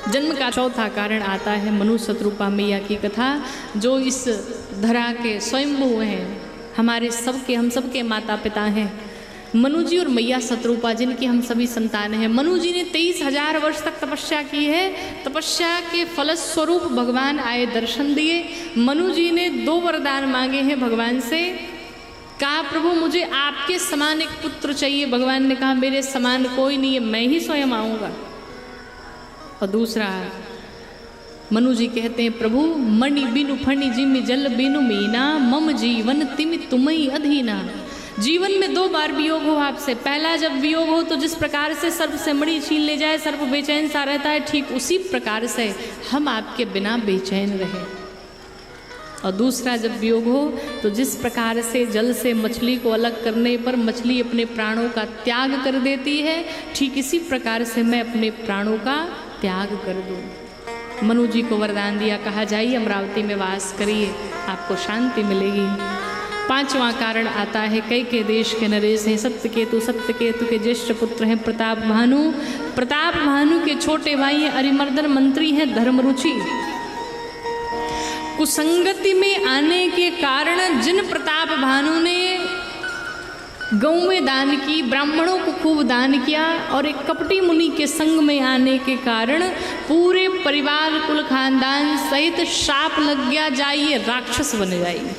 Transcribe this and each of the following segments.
जन्म का चौथा कारण आता है मनु शतरूपा मैया की कथा, जो इस धरा के स्वयंभू हैं, हमारे सबके, हम सबके माता पिता हैं। मनु जी और मैया शतरूपा, जिनकी हम सभी संतान हैं। मनु जी ने 23,000 वर्ष तक तपस्या की है। तपस्या के फलस्वरूप भगवान आए, दर्शन दिए। मनु जी ने 2 वरदान मांगे हैं भगवान से। कहा, प्रभु मुझे आपके समान एक पुत्र चाहिए। भगवान ने कहा, मेरे समान कोई नहीं है, मैं ही स्वयं आऊँगा। और दूसरा, मनु जी कहते हैं, प्रभु मणि बिनु फणि जिमि जल बिनु मीना, मम जीवन तिमि तुम्हि अधीना। जीवन में 2 बार वियोग हो आपसे। पहला जब वियोग हो तो जिस प्रकार से सर्प से मणि छीन ले जाए, सर्प बेचैन सा रहता है, ठीक उसी प्रकार से हम आपके बिना बेचैन रहे। और दूसरा जब वियोग हो तो जिस प्रकार से जल से मछली को अलग करने पर मछली अपने प्राणों का त्याग कर देती है, ठीक इसी प्रकार से मैं अपने प्राणों का त्याग कर दूँ। मनु जी को वरदान दिया, कहा जाइए अमरावती में वास करिए, आपको शांति मिलेगी। 5वां कारण आता है, कई के देश के नरेश हैं सत्यकेतु। सत्यकेतु के ज्येष्ठ पुत्र हैं प्रताप भानु। प्रताप भानु के छोटे भाई हैं अरिमर्दन, मंत्री हैं धर्मरुचि। कुसंगति में आने के कारण जिन प्रताप भानु ने गौएं दान की, ब्राह्मणों को खूब दान किया, और एक कपटी मुनि के संग में आने के कारण पूरे परिवार कुल खानदान सहित शाप लग गया, जाइए राक्षस बन जाइए।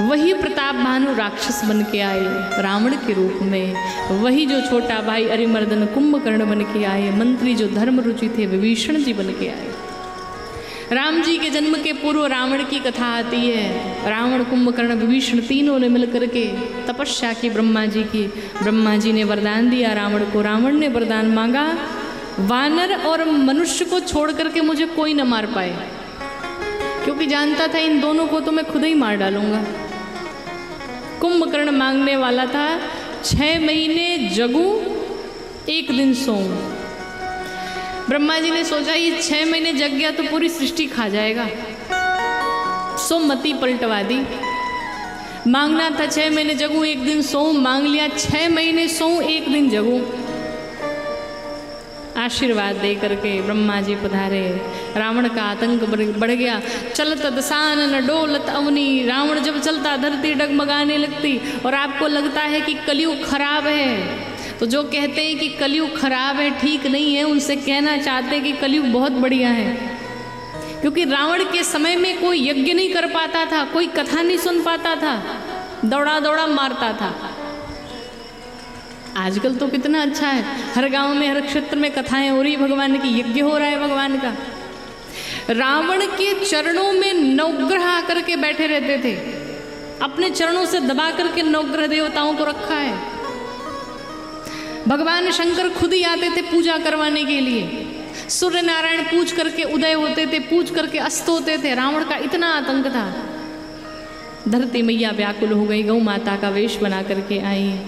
वही प्रताप भानु राक्षस बन के आए रावण के रूप में। वही जो छोटा भाई अरिमर्दन कुंभकर्ण बन के आए। मंत्री जो धर्मरुचि थे विभीषण जी बन के आए। राम जी के जन्म के पूर्व रावण की कथा आती है। रावण, कुंभकर्ण, विभीषण तीनों ने मिलकर के तपस्या की ब्रह्मा जी की। ब्रह्मा जी ने वरदान दिया रावण को। रावण ने वरदान मांगा, वानर और मनुष्य को छोड़ करके मुझे कोई न मार पाए, क्योंकि जानता था इन दोनों को तो मैं खुद ही मार डालूंगा। कुंभकर्ण मांगने वाला था 6 महीने जगूं 1 दिन सोऊं। ब्रह्मा जी ने सोचा ये 6 महीने जग गया तो पूरी सृष्टि खा जाएगा, सो मति पलटवा दी। मांगना था 6 महीने जगूं 1 दिन सोऊं, मांग लिया 6 महीने सोऊं 1 दिन जगूं। आशीर्वाद दे करके ब्रह्मा जी पधारे। रावण का आतंक बढ़ गया। चलत दसानन डोलत अवनी। रावण जब चलता धरती डगमगाने लगती। और आपको लगता है कि कलयुग खराब है, तो जो कहते हैं कि कलयुग खराब है, ठीक नहीं है, उनसे कहना चाहते हैं कि कलयुग बहुत बढ़िया है। क्योंकि रावण के समय में कोई यज्ञ नहीं कर पाता था, कोई कथा नहीं सुन पाता था, दौड़ा दौड़ा मारता था। आजकल तो कितना अच्छा है, हर गांव में हर क्षेत्र में कथाएं हो रही, भगवान की यज्ञ हो रहा है भगवान का। रावण के चरणों में नवग्रह आकर के बैठे रहते थे, अपने चरणों से दबा करके नवग्रह देवताओं को रखा है। भगवान शंकर खुद ही आते थे पूजा करवाने के लिए। सूर्य नारायण पूज करके उदय होते थे, पूज करके अस्त होते थे। रावण का इतना आतंक था। धरती मैया व्याकुल हो गई, गौ माता का वेश बना करके आई।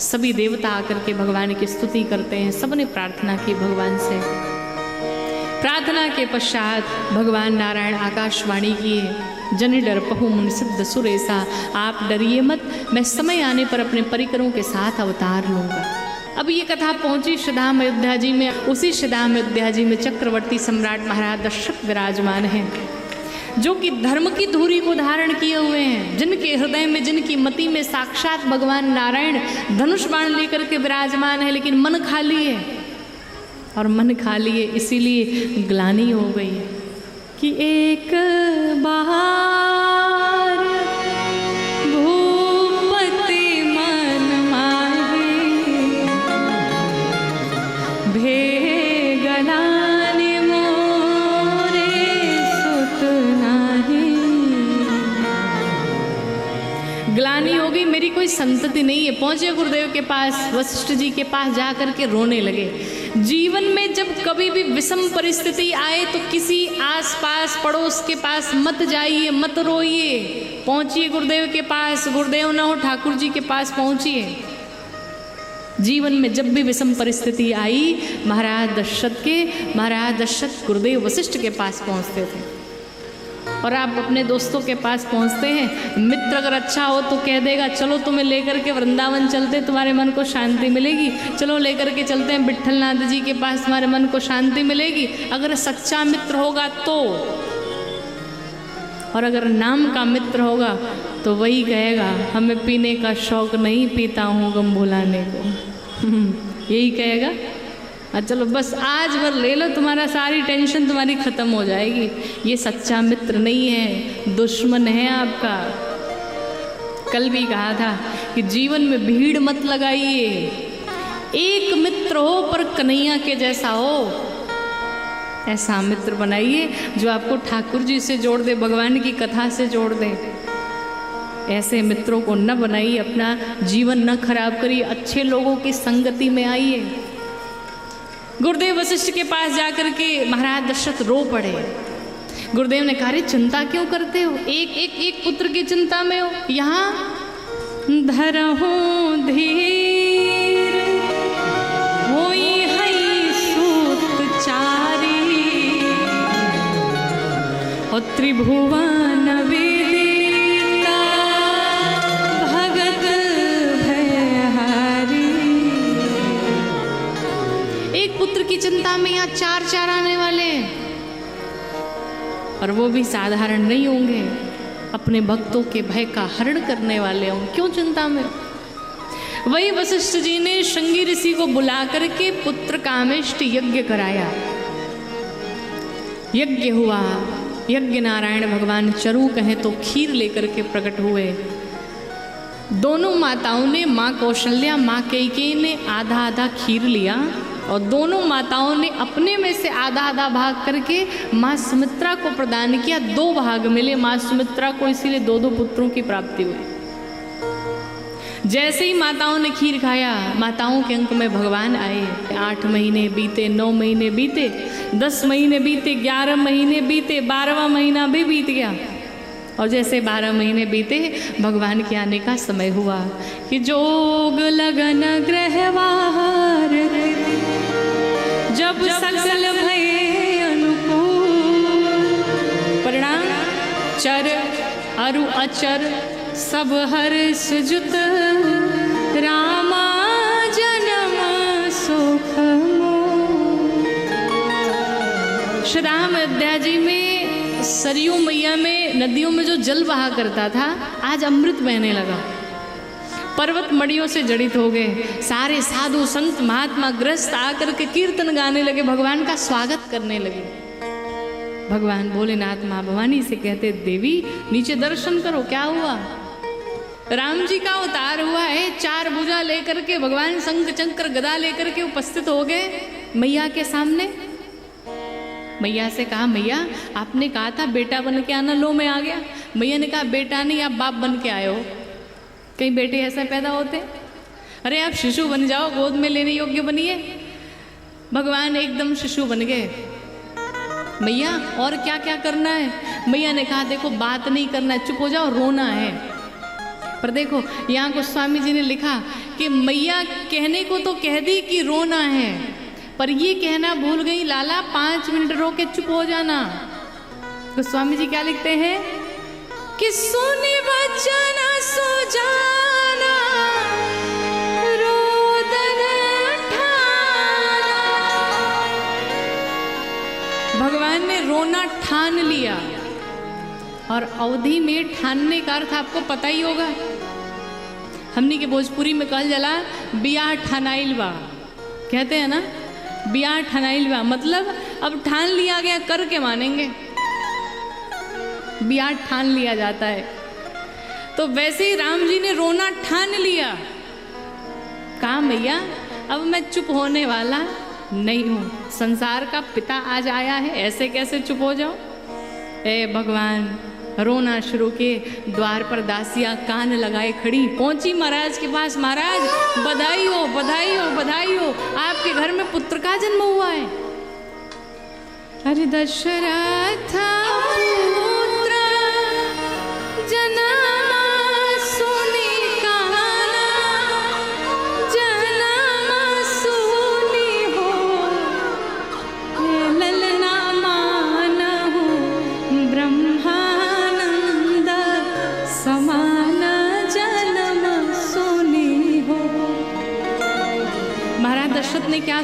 सभी देवता आकर के भगवान की स्तुति करते हैं। सबने प्रार्थना की भगवान से। प्रार्थना के पश्चात भगवान नारायण आकाशवाणी किए, जन डर पहु मुनि सिद्ध सुरेसा। आप डरिए मत, मैं समय आने पर अपने परिकरों के साथ अवतार लूंगा। अब ये कथा पहुंची श्रीधाम अयोध्या जी में। उसी श्रीधाम अयोध्या जी में चक्रवर्ती सम्राट महाराज दशरथ विराजमान हैं, जो कि धर्म की धुरी को धारण किए हुए हैं, जिनके हृदय में, जिनकी मति में साक्षात भगवान नारायण धनुष बाण लेकर के विराजमान है, लेकिन मन खाली है। और मन खाली है इसीलिए ग्लानि हो गई है कि एक बार भूपति मन माहे भेगलानि मोरे सुत नाहि। ग्लानि हो गई, मेरी कोई संतति नहीं है। पहुंचे गुरुदेव के पास, वशिष्ठ जी के पास जा करके रोने लगे। जीवन में जब कभी भी विषम परिस्थिति आए तो किसी आसपास पड़ोस के पास मत जाइए, मत रोइए, पहुंचिए गुरुदेव के पास। गुरुदेव ना हो ठाकुर जी के पास पहुंचिए। जीवन में जब भी विषम परिस्थिति आई, महाराज दशरथ गुरुदेव वशिष्ठ के पास पहुंचते थे। और आप अपने दोस्तों के पास पहुंचते हैं, मित्र अगर अच्छा हो तो कह देगा चलो तुम्हें लेकर के वृंदावन चलते, तुम्हारे मन को शांति मिलेगी, चलो लेकर के चलते हैं विट्ठलनाथ जी के पास, तुम्हारे मन को शांति मिलेगी। अगर सच्चा मित्र होगा तो, और अगर नाम का मित्र होगा तो वही कहेगा हमें पीने का शौक नहीं, पीता हूँ गम भुलाने को। यही कहेगा चलो बस आज भर ले लो, तुम्हारा सारी टेंशन तुम्हारी खत्म हो जाएगी। ये सच्चा मित्र नहीं है, दुश्मन है आपका। कल भी कहा था कि जीवन में भीड़ मत लगाइए, एक मित्र हो पर कन्हैया के जैसा हो, ऐसा मित्र बनाइए जो आपको ठाकुर जी से जोड़ दे, भगवान की कथा से जोड़ दे। ऐसे मित्रों को न बनाइए, अपना जीवन न खराब करिए, अच्छे लोगों की संगति में आइए। गुरुदेव वशिष्ठ के पास जाकर के महाराज दशरथ रो पड़े। गुरुदेव ने कहा चिंता क्यों करते हो, एक पुत्र की चिंता में हो। यहाँ धरहु धीर होई हई सूत चारी, और त्रिभुवन विदिता भगत भयहारी। एक पुत्र की चिंता में यहाँ चार आने वाले, और वो भी साधारण नहीं होंगे, अपने भक्तों के भय का हरण करने वाले होंगे। क्यों चिंता में? वही वशिष्ठ जी ने श्रृंगी ऋषि को बुला करके पुत्र कामेष्ट यज्ञ कराया। यज्ञ हुआ, यज्ञ नारायण भगवान चरु कहें तो खीर लेकर के प्रकट हुए। दोनों माताओं ने, माँ कौशल्या माँ कैकेयी ने आधा आधा खीर लिया, और दोनों माताओं ने अपने में से आधा आधा भाग करके माँ सुमित्रा को प्रदान किया। 2 भाग मिले माँ सुमित्रा को, इसीलिए 2 पुत्रों की प्राप्ति हुई। जैसे ही माताओं ने खीर खाया, माताओं के अंक में भगवान आए। 8 महीने बीते, 9 महीने बीते, 10 महीने बीते, 11 महीने बीते, 12वां महीना भी बीत गया। और जैसे 12 महीने बीते, भगवान के आने का समय हुआ कि जोग लगन ग्रहवार, जब सकल भय अनुकूल, परिणाम चर अरु अचर सब हर्ष जुत, रामा जन्म सुख मोह। श्री राम अयोध्या जी में सरयू मैया में, नदियों में जो जल बहा करता था, आज अमृत बहने लगा। पर्वत मड़ियों से जड़ित हो गए। सारे साधु संत महात्मा गृहस्थ आकर के कीर्तन गाने लगे, भगवान का स्वागत करने लगे। भगवान भोलेनाथ माँ भवानी से कहते देवी नीचे दर्शन करो, क्या हुआ? राम जी का अवतार हुआ है। 4 भुजा लेकर के भगवान शंख चक्र गदा लेकर के उपस्थित हो गए मैया के सामने। मैया से कहा मैया आपने कहा था बेटा बन के आना, लो मैं आ गया। मैया ने कहा बेटा नहीं, आप बाप बन के आए हो। कई बेटे ऐसे पैदा होते, अरे आप शिशु बन जाओ, गोद में लेने योग्य बनिए। भगवान एकदम शिशु बन गए। मैया और क्या क्या करना है? मैया ने कहा देखो बात नहीं करना है, चुप हो जाओ, रोना है। पर देखो यहाँ गोस्वामी जी ने लिखा कि मैया कहने को तो कह दी कि रोना है, पर ये कहना भूल गई लाला 5 मिनट रो के चुप हो जाना। गोस्वामी जी क्या लिखते हैं कि सुने वचन सो जाना, रोदन ठाना। भगवान ने रोना ठान लिया, और अवधि में ठानने का अर्थ आपको पता ही होगा। हमने के भोजपुरी में कहल जाला बियाह ठानाइल बा, कहते हैं ना बियाह ठानाइल बा, मतलब अब ठान लिया गया, करके मानेंगे। बियाह ठान लिया जाता है। तो वैसे ही राम जी ने रोना ठान लिया। कहा मैया अब मैं चुप होने वाला नहीं हूँ, संसार का पिता आज आया है, ऐसे कैसे चुप हो जाओ। ए भगवान रोना शुरू किए। द्वार पर दासियां कान लगाए खड़ी, पहुंची महाराज के पास। महाराज बधाई हो, बधाई हो, बधाई हो, आपके घर में पुत्र का जन्म हुआ है। अरे दशरथ पुत्र जना सुनी कहना, जना सुनी हो ललना मानहु ब्रह्मा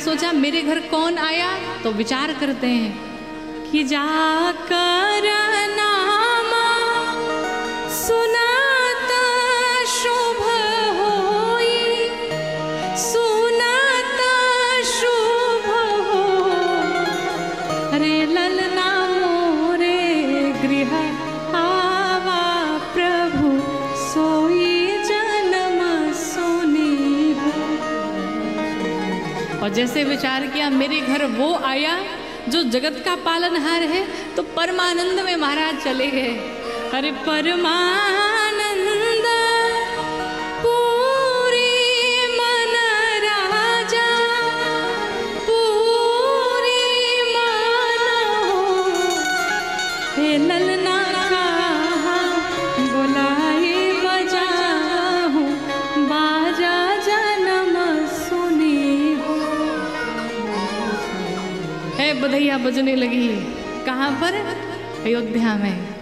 सोचा, मेरे घर कौन आया? तो विचार करते हैं कि जाकर नामा सुनात शुभ होई, सुनात शुभ हो, अरे ललना मोरे गृह आवा, प्रभु सोई जन्म सोनी हो। और जैसे विचार किया, मेरे घर वो आया जो जगत का पालनहार है, तो परमानंद में महाराज चले गए। अरे परमानंद पूरी मन राजा, पूरी मन हो, हे ललना कहा बुलाए बजाहूं, बाजा जन्म सुनी हो। है बधैया बजने लगी, कहाँ पर? अयोध्या में।